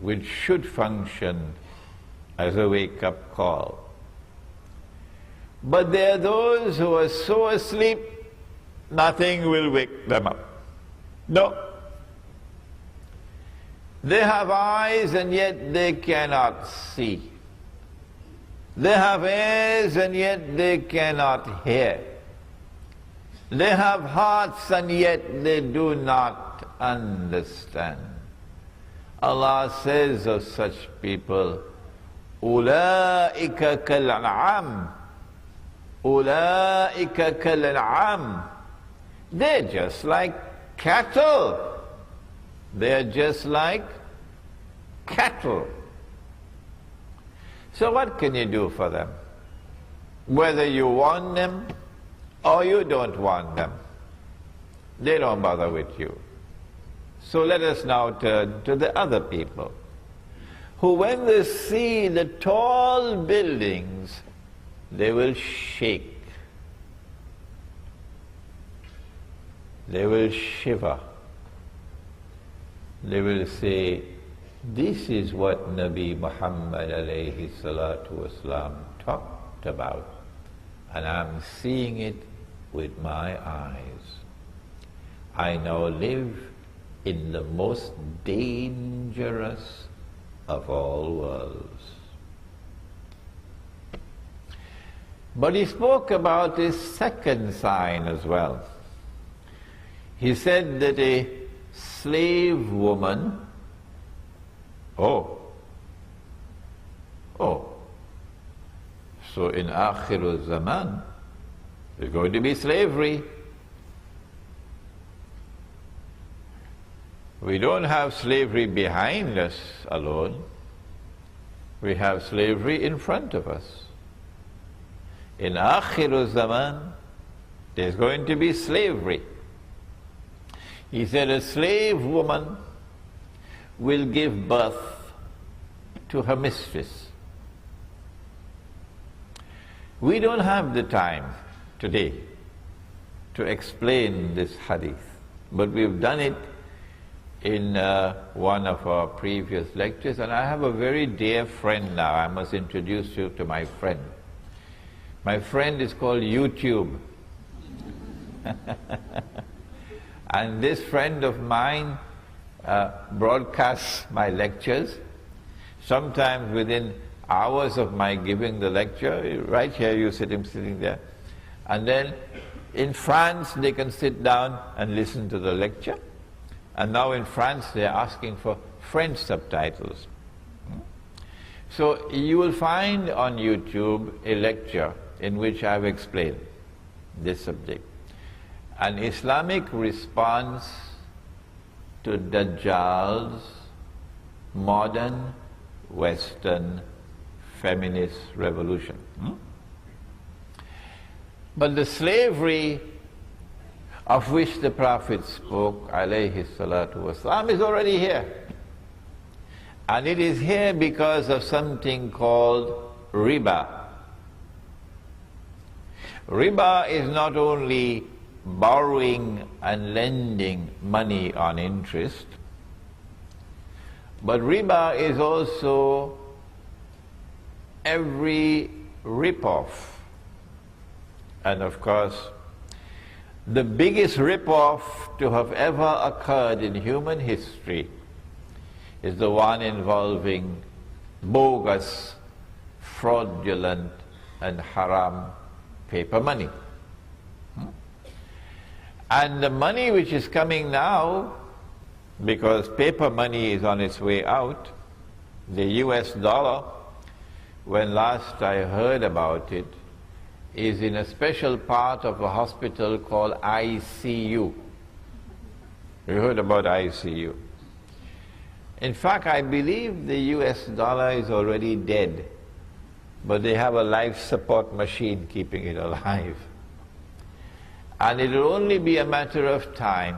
which should function as a wake-up call. But there are those who are so asleep, nothing will wake them up. No. They have eyes and yet they cannot see. They have ears and yet they cannot hear. They have hearts and yet they do not understand. Allah says of such people, أُولَٰئِكَ كَالْأَنْعَامِ أُولَٰئِكَ كَالْأَنْعَامِ. They're just like cattle. They're just like cattle. So what can you do for them? Whether you want them or you don't want them, they don't bother with you. So let us now turn to the other people, who when they see the tall buildings, they will shake. They will shiver. They will say, this is what Nabi Muhammad alayhi salatu wasalam talked about, and I'm seeing it with my eyes. I now live in the most dangerous of all worlds. But he spoke about a second sign as well. He said that a slave woman, so in Akhirul Zaman, there's going to be slavery. We don't have slavery behind us alone. We have slavery in front of us. In Akhirul Zaman, there's going to be slavery. He said a slave woman will give birth to her mistress. We don't have the time today to explain this hadith, but we've done it in one of our previous lectures, and I have a very dear friend now. I must introduce you to my friend. My friend is called YouTube. And this friend of mine broadcasts my lectures, sometimes within hours of my giving the lecture. Right here you see him sitting there. And then in France they can sit down and listen to the lecture. And now in France they're asking for French subtitles. So you will find on YouTube a lecture in which I've explained this subject. An Islamic response to Dajjal's modern Western feminist revolution. But the slavery of which the Prophet spoke, alayhi salatu wasalam, is already here. And it is here because of something called riba. Riba is not only borrowing and lending money on interest, but riba is also every rip-off. And of course, the biggest rip-off to have ever occurred in human history is the one involving bogus, fraudulent, and haram paper money. And the money which is coming now, because paper money is on its way out, the US dollar, when last I heard about it, is in a special part of a hospital called ICU. You heard about ICU? In fact, I believe the US dollar is already dead, but they have a life support machine keeping it alive. And it will only be a matter of time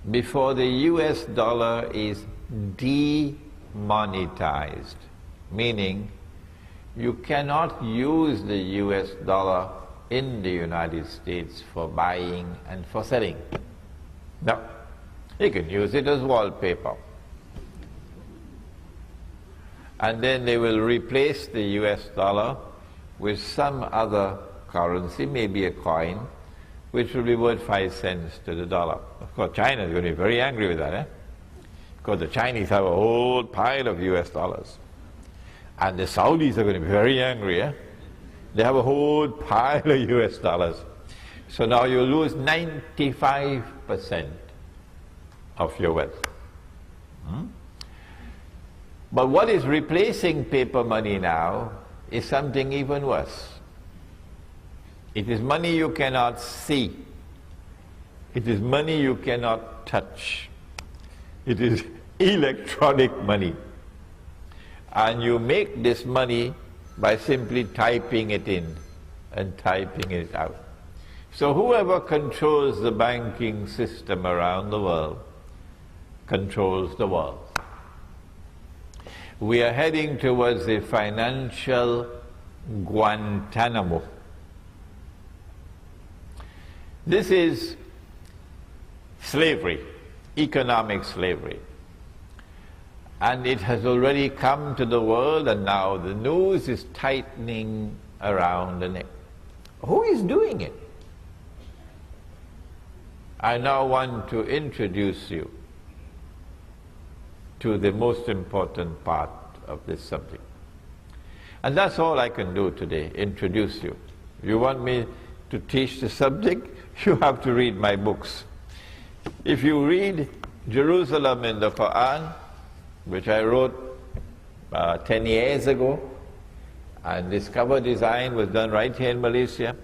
before the US dollar is demonetized, meaning you cannot use the US dollar in the United States for buying and for selling. No, you can use it as wallpaper. and then they will replace the US dollar with some other currency, maybe a coin, which will be worth 5 cents to the dollar. Of course, China is going to be very angry with that, because the Chinese have a whole pile of US dollars. And the Saudis are going to be very angry, They have a whole pile of US dollars. So now you lose 95% of your wealth. But what is replacing paper money now is something even worse. It is money you cannot see. It is money you cannot touch. It is electronic money. And you make this money by simply typing it in and typing it out. So whoever controls the banking system around the world controls the world. We are heading towards a financial Guantanamo. This is slavery, economic slavery. And it has already come to the world, and now the noose is tightening around the neck. Who is doing it? I now want to introduce you to the most important part of this subject. And that's all I can do today, introduce you. You want me to teach the subject? You have to read my books. If you read Jerusalem in the Quran, which I wrote 10 years ago, and this cover design was done right here in Malaysia,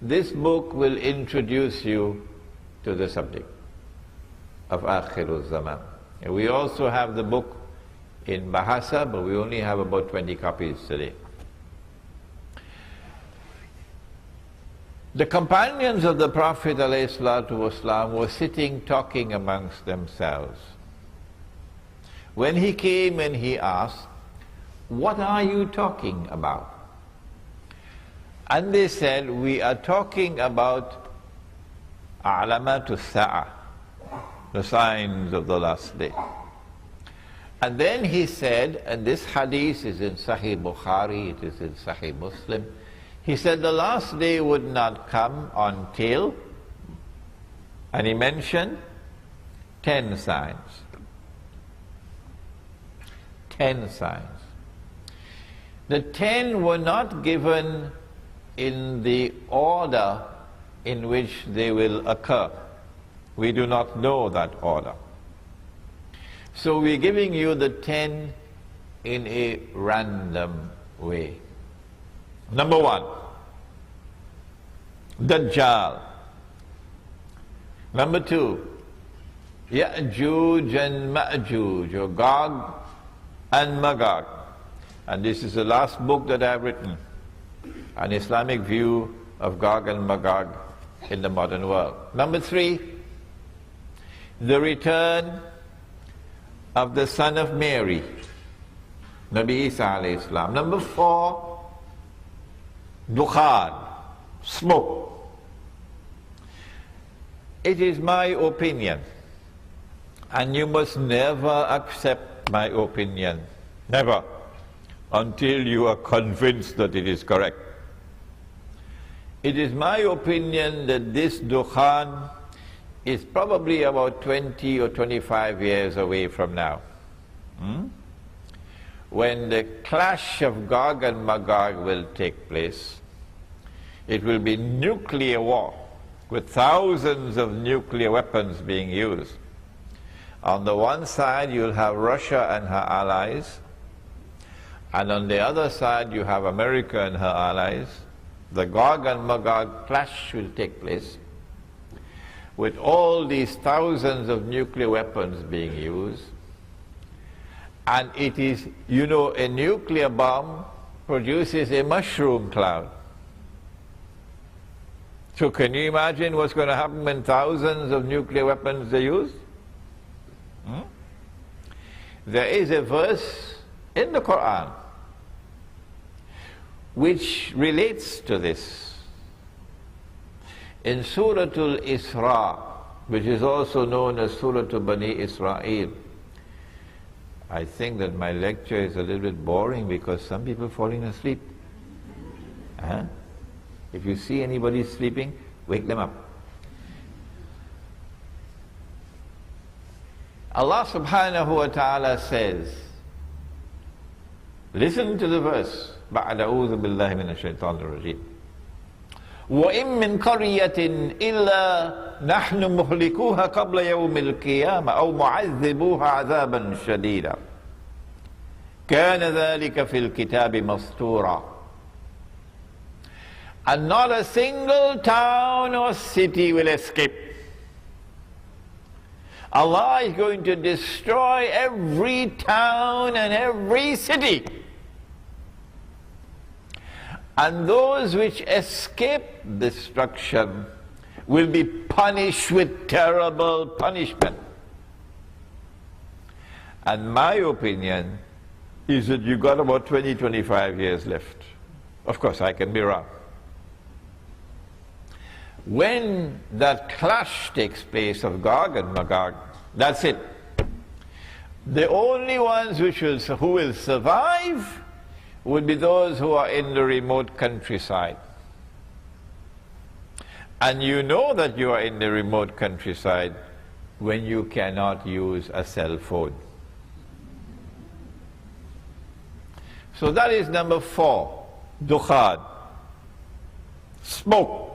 this book will introduce you to the subject of Akhirul Zaman. And we also have the book in Bahasa, but we only have about 20 copies today. The companions of the Prophet ﷺ were sitting talking amongst themselves. When he came and he asked, "What are you talking about?" And they said, "We are talking about A'lamatu Sa'ah, the signs of the last day." And then he said, and this hadith is in Sahih Bukhari, it is in Sahih Muslim, he said the last day would not come until, and he mentioned 10 signs. 10 signs. The 10 were not given in the order in which they will occur. We do not know that order. So we're giving you the 10 in a random way. Number 1, Dajjal. Number 2, Ya'juj and Ma'juj, or Gog and Magog. And this is the last book that I've written, an Islamic view of Gog and Magog in the modern world. Number 3, the return of the son of Mary, Nabi Isa alayhi salam. Number 4, Dukhan, smoke. It is my opinion, and you must never accept my opinion, never, until you are convinced that it is correct. It is my opinion that this Dukhan is probably about 20 or 25 years away from now. When the clash of Gog and Magog will take place, it will be nuclear war, with thousands of nuclear weapons being used. On the one side you'll have Russia and her allies, and on the other side you have America and her allies. The Gog and Magog clash will take place, with all these thousands of nuclear weapons being used. And it is, you know, a nuclear bomb produces a mushroom cloud. So can you imagine what's going to happen when thousands of nuclear weapons are used? There is a verse in the Quran which relates to this. In Surah Al-Isra, which is also known as Surah Bani Israel, I think that my lecture is a little bit boring because some people are falling asleep. Huh? If you see anybody sleeping, wake them up. Allah subhanahu wa ta'ala says, listen to the verse, بَعْدَ أَعُوذُ بِاللَّهِ مِنَ الشَّيْطَانِ الرَّجِيمِ وَإِن مِّن قَرْيَةٍ إِلَّا نَحْنُ مُهْلِكُوهَا قَبْلَ يَوْمِ الْقِيَامَةِ أَوْ مُعَذِّبُوهَا عَذَابًا شَدِيدًا كَانَ ذَلِكَ فِي الْكِتَابِ مَسْطُورًا. And not a single town or city will escape. Allah is going to destroy every town and every city. And those which escape destruction will be punished with terrible punishment. And my opinion is that you've got about 20-25 years left. Of course, I can be wrong. When that clash takes place of Gog and Magog, that's it. The only ones who will survive would be those who are in the remote countryside. And you know that you are in the remote countryside when you cannot use a cell phone. So that is number 4, dukhan, smoke.